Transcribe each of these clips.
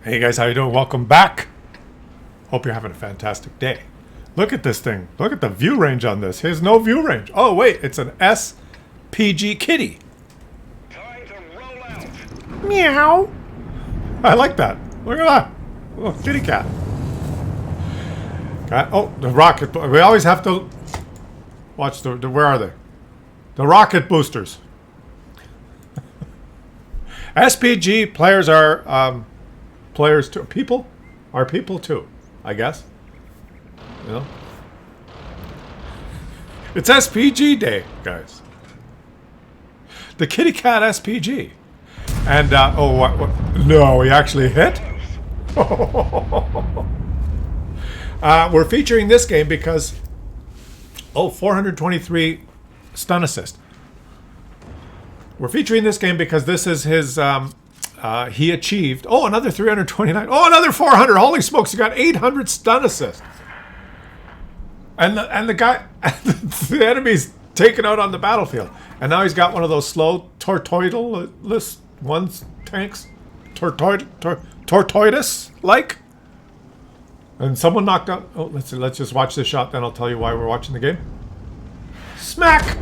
Hey guys, how you doing? Welcome back. Hope you're having a fantastic day. Look at this thing. Look at the view range on this. Here's no view range. Oh wait, it's an SPG kitty. Time to roll out. Meow. I like that. Look at that. Oh, kitty cat. Oh, the rocket. We always have to watch the where are they? The rocket boosters. SPG players are players too. People are people too, I guess. You know? It's SPG day, guys. The kitty cat SPG. And oh, what? No, he actually hit. We're featuring this game because 423 stun assist. We're featuring this game because this is his he achieved another 329, another 400. Holy smokes, he got 800 stun assist. And the guy the enemy's taken out on the battlefield. And now he's got one of those slow tortoidal ones tanks. Tortoidus like. And someone knocked out. Oh, let's just watch this shot, then I'll tell you why we're watching the game. Smack!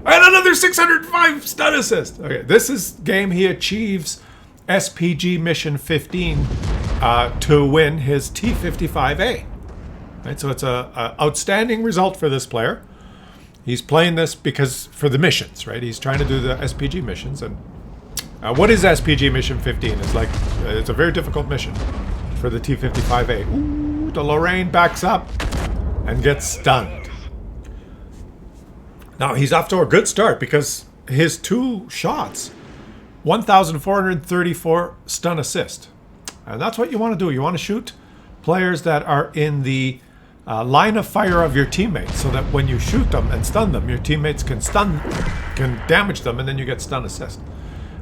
And another 605 stun assist. Okay, this is game he achieves SPG mission 15 to win his T55A. Right, so it's a outstanding result for this player. He's playing this because for the missions, right? He's trying to do the SPG missions. And what is SPG mission 15? It's like it's a very difficult mission for the T55A. Ooh, the Lorraine backs up and gets stunned. Now, he's off to a good start because his two shots, 1,434 stun assist. And that's what you want to do. You want to shoot players that are in the line of fire of your teammates so that when you shoot them and stun them, your teammates can damage them, and then you get stun assist.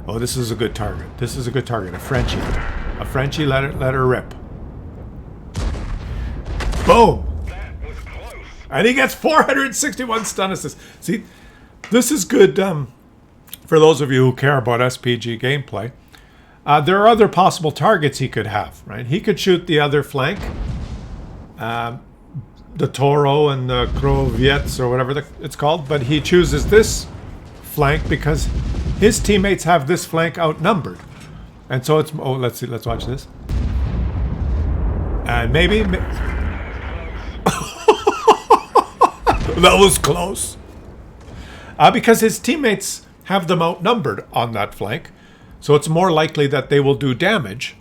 Oh, this is a good target. This is a good target. A Frenchie. A Frenchie, let her rip. Boom! And he gets 461 stun assists. See, this is good for those of you who care about SPG gameplay. There are other possible targets he could have, right? He could shoot the other flank, the Toro and the Crevettes or whatever it's called, but he chooses this flank because his teammates have this flank outnumbered. And so it's... Oh, let's see. Let's watch this. And maybe... That was close. Because his teammates have them outnumbered on that flank. So it's more likely that they will do damage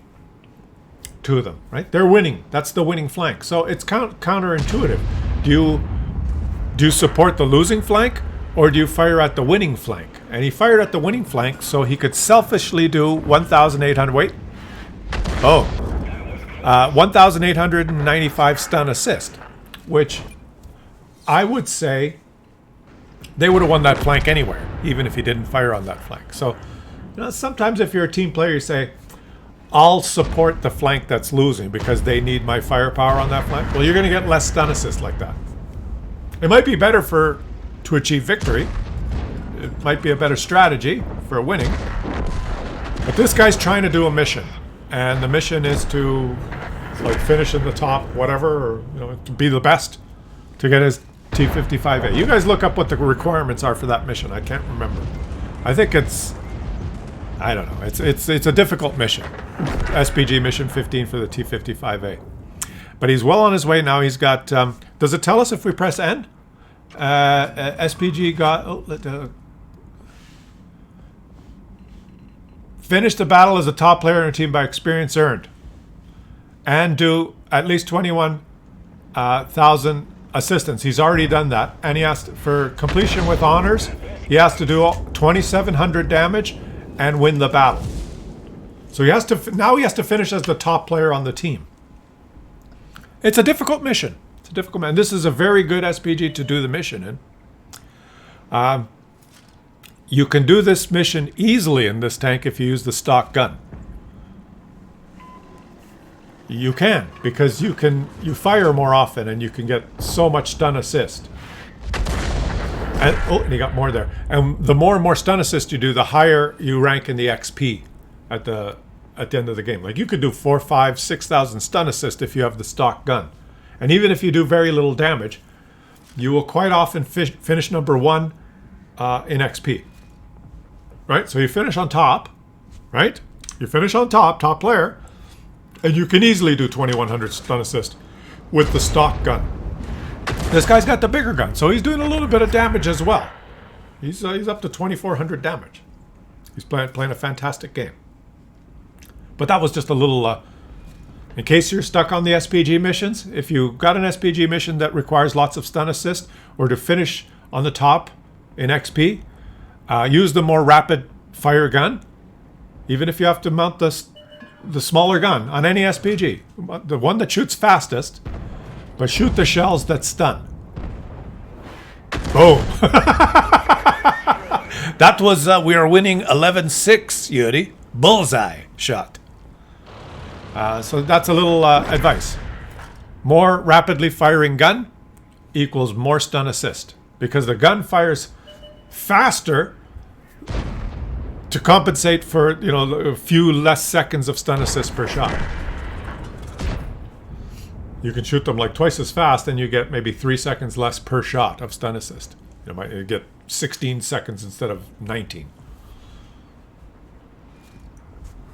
to them, right? They're winning. That's the winning flank. So it's counterintuitive. Do you support the losing flank, or do you fire at the winning flank? And he fired at the winning flank so he could selfishly do 1,800... Wait. 1,895 stun assist, which... I would say they would have won that flank anywhere, even if he didn't fire on that flank. So, sometimes if you're a team player, you say, I'll support the flank that's losing because they need my firepower on that flank. Well, you're going to get less stun assists like that. It might be better to achieve victory. It might be a better strategy for winning. But this guy's trying to do a mission. And the mission is to finish in the top, whatever, or to be the best to get his T55A. You guys look up what the requirements are for that mission. I can't remember. I think it's... I don't know. It's a difficult mission. SPG mission 15 for the T55A. But he's well on his way now. He's got... does it tell us if we press N? SPG got... finish the battle as a top player in a team by experience earned. And do at least 21,000 assistance. He's already done that, and he asked for completion with honors. He has to do 2,700 damage and win the battle. So he has to finish as the top player on the team. It's a difficult mission. It's a difficult mission. This is a very good SPG to do the mission in. You can do this mission easily in this tank if you use the stock gun. You can, because you fire more often and you can get so much stun assist. And he got more there. And the more and more stun assist you do, the higher you rank in the XP at the end of the game. Like you could do 4, 5, 6,000 stun assist if you have the stock gun. And even if you do very little damage, you will quite often finish number 1 in XP. Right? So you finish on top, right? You finish on top player, and you can easily do 2,100 stun assist with the stock gun. This guy's got the bigger gun, so he's doing a little bit of damage as well. He's up to 2,400 damage. He's playing a fantastic game. But that was just a little... in case you're stuck on the SPG missions, if you got an SPG mission that requires lots of stun assist, or to finish on the top in XP, use the more rapid fire gun. Even if you have to mount the smaller gun on any SPG. The one that shoots fastest, but shoot the shells that stun. Boom. That was, we are winning 11-6, Yuri. Bullseye shot. So that's a little advice. More rapidly firing gun equals more stun assist. Because the gun fires faster to compensate for, you know, a few less seconds of stun assist per shot. You can shoot them like twice as fast and you get maybe 3 seconds less per shot of stun assist. You might get 16 seconds instead of 19.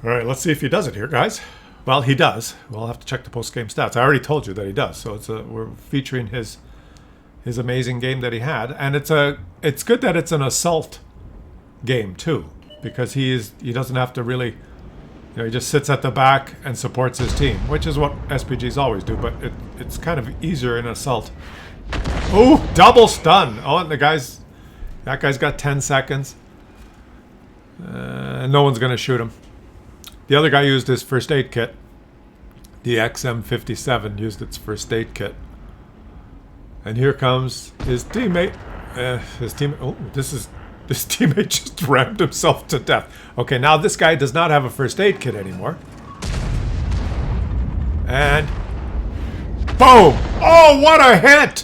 All right, let's see if he does it here, guys. Well, he does. We'll have to check the post-game stats. I already told you that he does. So we're featuring his amazing game that he had, and it's good that it's an assault game too, because he doesn't have to really, you know, he just sits at the back and supports his team, which is what SPGs always do. But it's kind of easier in assault. Oh, double stun! Oh, and that guy's got 10 seconds. No one's gonna shoot him. The other guy used his first aid kit. The XM57 used its first aid kit. And here comes his teammate. Oh, this teammate just rammed himself to death. Okay, now this guy does not have a first aid kit anymore. And boom! Oh, what a hit!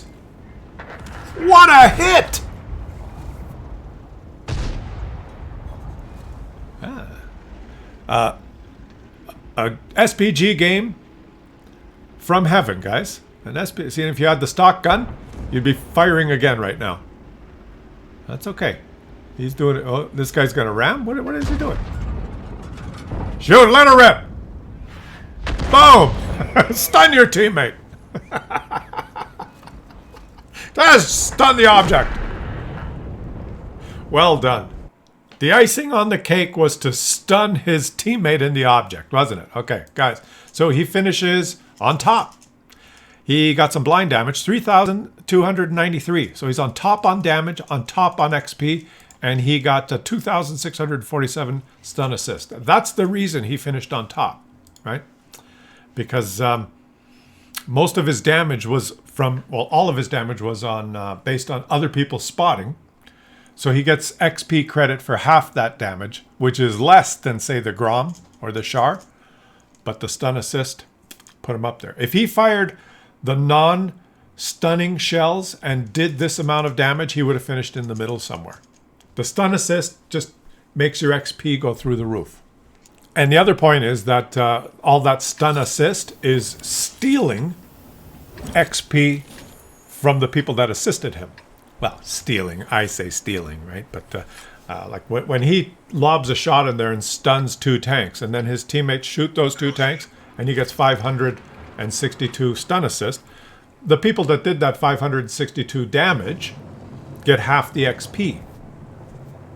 What a hit! A SPG game from heaven, guys. See, if you had the stock gun, you'd be firing again right now. That's okay. He's doing it. Oh, this guy's got a ram? What is he doing? Shoot, let her rip! Boom! Stun your teammate! Just stun the object! Well done. The icing on the cake was to stun his teammate in the object, wasn't it? Okay, guys. So he finishes on top. He got some blind damage, 3,293. So he's on top on damage, on top on XP, and he got 2,647 stun assist. That's the reason he finished on top, right? Because most of his damage was all of his damage was on based on other people spotting. So he gets XP credit for half that damage, which is less than, say, the Grom or the Char. But the stun assist put him up there. If he fired the non-stunning shells and did this amount of damage, he would have finished in the middle somewhere. The stun assist just makes your XP go through the roof. And the other point is that all that stun assist is stealing XP from the people that assisted him. Well, stealing. I say stealing, right? But like when he lobs a shot in there and stuns 2 tanks, and then his teammates shoot those 2 tanks, and he gets 562 stun assist, the people that did that 562 damage get half the XP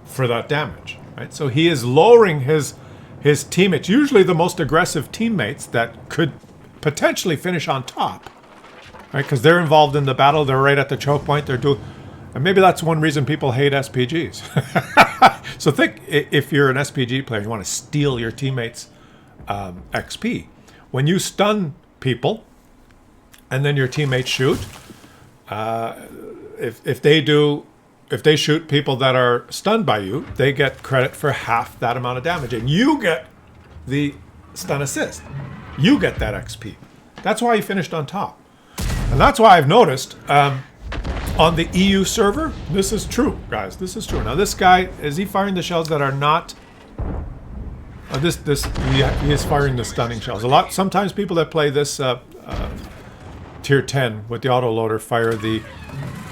for that damage, right? So he is lowering his teammates, usually the most aggressive teammates that could potentially finish on top, right? Because they're involved in the battle, they're right at the choke point, and maybe that's one reason people hate SPGs. So think, if you're an SPG player, you want to steal your teammates' XP. When you stun people, and then your teammates shoot, if they shoot people that are stunned by you, they get credit for half that amount of damage, and you get the stun assist. You get that XP. That's why he finished on top, and that's why I've noticed. On the EU server, this is true, guys. This is true. Now, this guy, is he firing the shells that are not He is firing the stunning shells. Sometimes people that play this tier 10 with the autoloader fire the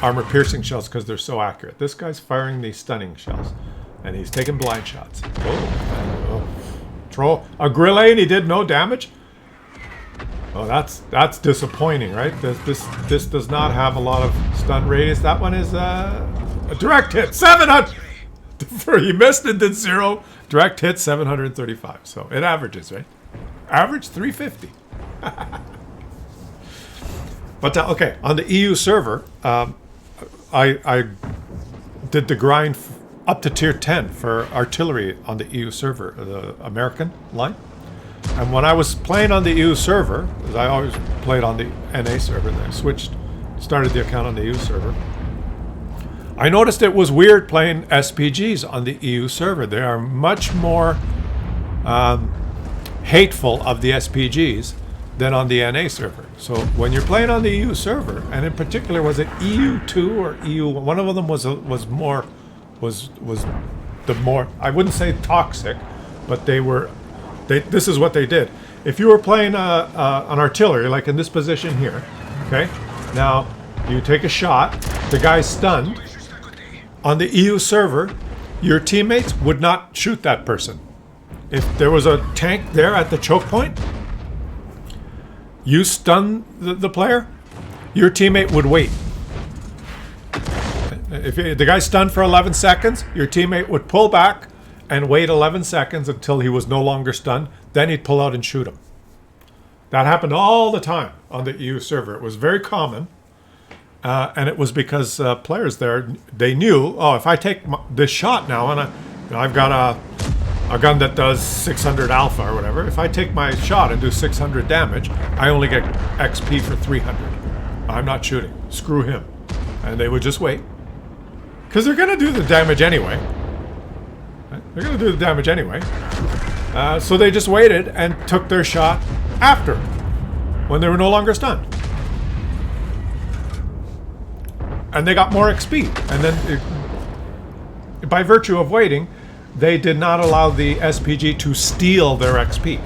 armor piercing shells because they're so accurate. This guy's firing the stunning shells, and he's taking blind shots. Troll a grille and he did no damage. Oh, that's disappointing, right? This does not have a lot of stun radius. That one is a direct hit, 700. He missed and did 0. Direct hit 735. So it averages, right? Average 350. But okay, on the EU server, I did the grind up to tier 10 for artillery on the EU server, the American line. And when I was playing on the EU server, because I always played on the NA server, then I started the account on the EU server, I noticed it was weird playing SPGs on the EU server. They are much more hateful of the SPGs than on the NA server. So when you're playing on the EU server, and in particular, was it EU2 or EU1? One of them was the more, I wouldn't say toxic, but this is what they did. If you were playing an artillery, like in this position here, okay, now you take a shot, the guy's stunned. On the EU server, your teammates would not shoot that person. If there was a tank there at the choke point, you stun the player, your teammate would wait. If the guy's stunned for 11 seconds, your teammate would pull back and wait 11 seconds until he was no longer stunned. Then he'd pull out and shoot him. That happened all the time on the EU server. It was very common. And it was because players there, they knew, oh, if I take this shot now, and I've got a gun that does 600 alpha or whatever, if I take my shot and do 600 damage, I only get XP for 300. I'm not shooting. Screw him. And they would just wait. Because they're going to do the damage anyway. They're going to do the damage anyway. So they just waited and took their shot after, when they were no longer stunned. And they got more XP. And then, by virtue of waiting, they did not allow the SPG to steal their XP.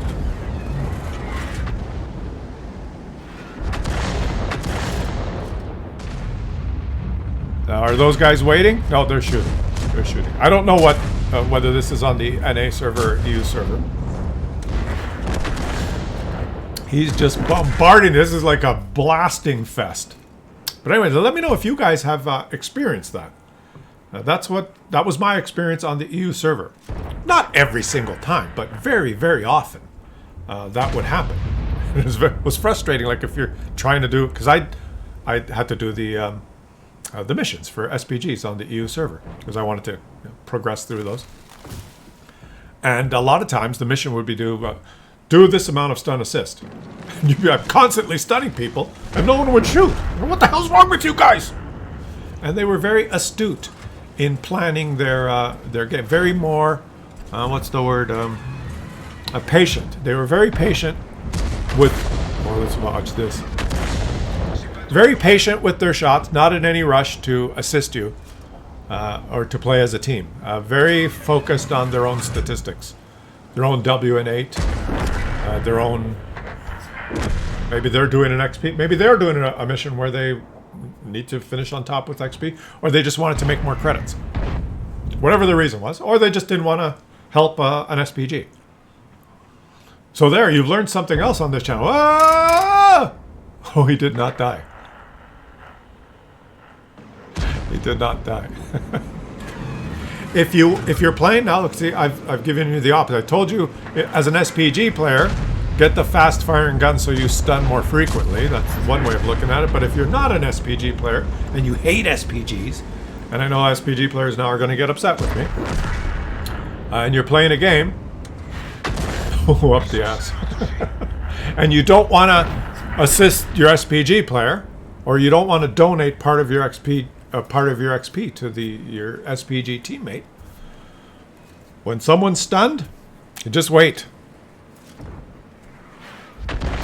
Are those guys waiting? No, they're shooting. They're shooting. I don't know whether this is on the NA server or EU server. He's just bombarding. This is like a blasting fest. But anyway, let me know if you guys have experienced that. That was my experience on the EU server. Not every single time, but very, very often that would happen. It was frustrating. Like if you're trying to do, because I had to do the missions for SPGs on the EU server because I wanted to progress through those. And a lot of times the mission would be do this amount of stun assist. You'd be constantly stunning people, and no one would shoot. What the hell's wrong with you guys? And they were very astute in planning their game. Very more, what's the word? Patient. They were very patient with. Oh, let's watch this. Very patient with their shots, not in any rush to assist you or to play as a team. Very focused on their own statistics, their own WN8, their own. Maybe they're doing an XP. Maybe they're doing a mission where they need to finish on top with XP, or they just wanted to make more credits. Whatever the reason was, or they just didn't want to help an SPG. So there, you've learned something else on this channel. Ah! Oh, he did not die. He did not die. If you're playing now, look, see, I've given you the opposite. I told you as an SPG player, get the fast firing gun so you stun more frequently. That's one way of looking at it. But if you're not an SPG player and you hate SPGs, and I know SPG players now are going to get upset with me, and you're playing a game, oh, up the ass, and you don't want to assist your SPG player, or you don't want to donate part of your XP to your SPG teammate. When someone's stunned, you just wait.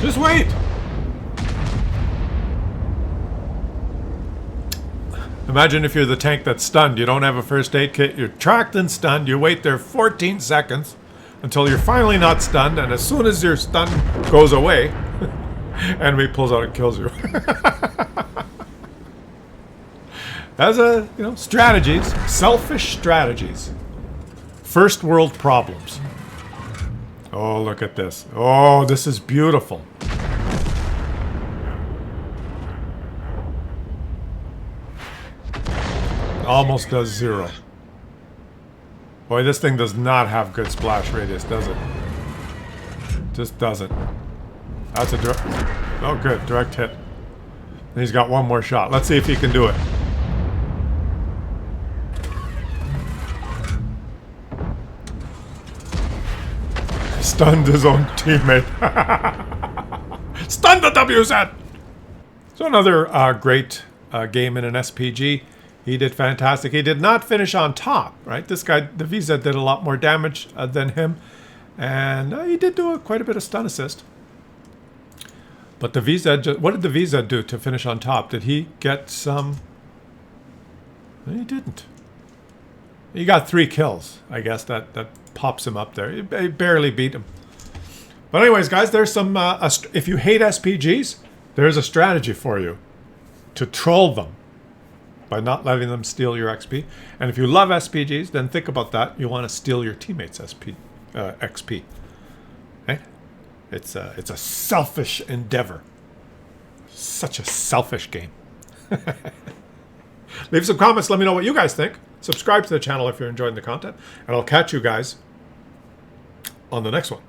Just wait. Imagine if you're the tank that's stunned. You don't have a first aid kit. You're tracked and stunned. You wait there 14 seconds until you're finally not stunned, and as soon as your stun goes away, enemy pulls out and kills you. As a, strategies, selfish strategies. First world problems. Oh, look at this. Oh, this is beautiful. Almost does 0. Boy, this thing does not have good splash radius, does it? Just doesn't. That's a direct... Oh, good. Direct hit. And he's got one more shot. Let's see if he can do it. Stunned his own teammate. Stunned the WZ! So another great game in an SPG. He did fantastic. He did not finish on top, right? This guy, the VZ, did a lot more damage than him. And he did do quite a bit of stun assist. But the VZ, what did the VZ do to finish on top? Did he get some... He didn't. He got 3 kills. I guess that pops him up there. He barely beat him. But anyways, guys, there's some... if you hate SPGs, there's a strategy for you. To troll them. By not letting them steal your XP. And if you love SPGs, then think about that. You want to steal your teammates' XP. Okay? It's a selfish endeavor. Such a selfish game. Leave some comments. Let me know what you guys think. Subscribe to the channel if you're enjoying the content. And I'll catch you guys on the next one.